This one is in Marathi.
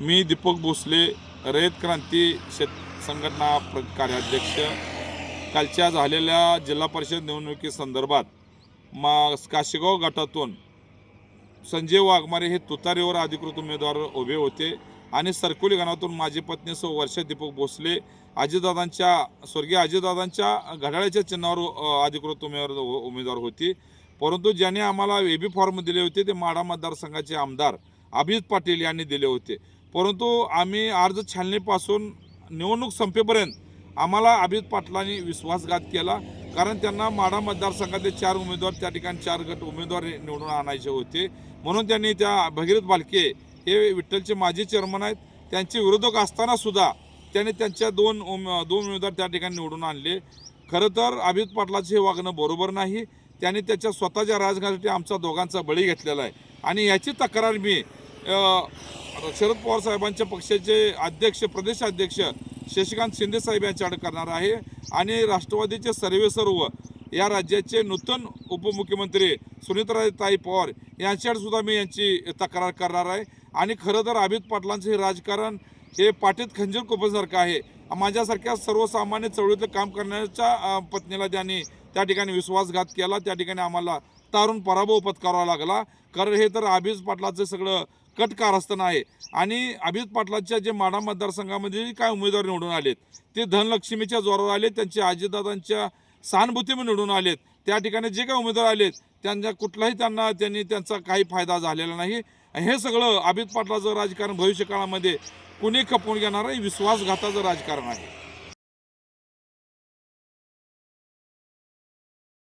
मी दीपक भोसले, रयत क्रांती संघटना कार्याध्यक्ष. कालच्या झालेल्या जिल्हा परिषद निवडणुकीसंदर्भात काशीगाव गटातून संजय वाघमारे हे तुतारीवर अधिकृत उमेदवार उभे होते आणि सरकोली गणातून माझी पत्नी सौ वर्षा दीपक भोसले स्वर्गीय अजितदादांच्या घड्याळाच्या चिन्हावर अधिकृत उमेदवार होती. परंतु ज्यांनी आम्हाला वेबी फॉर्म दिले होते ते माढा मतदारसंघाचे आमदार अभिजित पाटील यांनी दिले होते. परंतु आम्ही अर्ज छाननीपासून निवडणूक संपेपर्यंत आम्हाला अभिजित पाटलांनी विश्वासघात केला, कारण त्यांना माढा मतदारसंघातले 4 उमेदवार त्या ठिकाणी 4 गट उमेदवार निवडून आणायचे होते. म्हणून त्यांनी त्या भगीरथ बालके हे विठ्ठलचे माजी चेअरमन आहेत, त्यांचे विरोधक असताना सुद्धा त्यांनी त्यांच्या दोन उमेदवार त्या ठिकाणी निवडून आणले. खरं तर अभिजित पाटलाचे हे वागणं बरोबर नाही. त्यांनी त्याच्या स्वतःच्या राजकारणासाठी आमचा दोघांचा बळी घेतलेला आहे आणि याची तक्रार मी शरद पवार साहेबांच्या पक्षाचे अध्यक्ष प्रदेश अध्यक्ष शशिकांत शिंदे साहेब यांच्याकडे करणार आहे आणि राष्ट्रवादीचे सर्व या राज्याचे नूतन उपमुख्यमंत्री सुनीताताई पवार यांच्याकडे सुद्धा मी यांची तक्रार करणार आहे. आणि खरं तर अभिजित पाटलांचं हे राजकारण हे पाठीत खंजीर खुपसण्यासारखं आहे. माझ्यासारख्या सर्वसामान्य चळवळीतलं काम करण्याच्या पत्नीला त्यांनी त्या ठिकाणी विश्वासघात केला. त्या ठिकाणी आम्हाला तारून पराभव पत्करावा लागला, कारण हे तर अभिजित पाटलाचं सगळं कटकारस्थान आहे. आणि अभिजित पाटलांच्या जे माढा मतदारसंघामध्ये काय उमेदवार निवडून आलेत ते धनलक्ष्मीच्या जोरावर आले, त्यांचे अजितदादांच्या सहानुभूतीने निवडून आलेत. त्या ठिकाणी जे काही उमेदवार आलेत त्यांचा काही फायदा झालेला नाही. हे सगळं अभिजित पाटलाचं राजकारण भविष्यकाळामध्ये कुणी खपवून घेणार आहे, विश्वासघाताचं राजकारण आहे.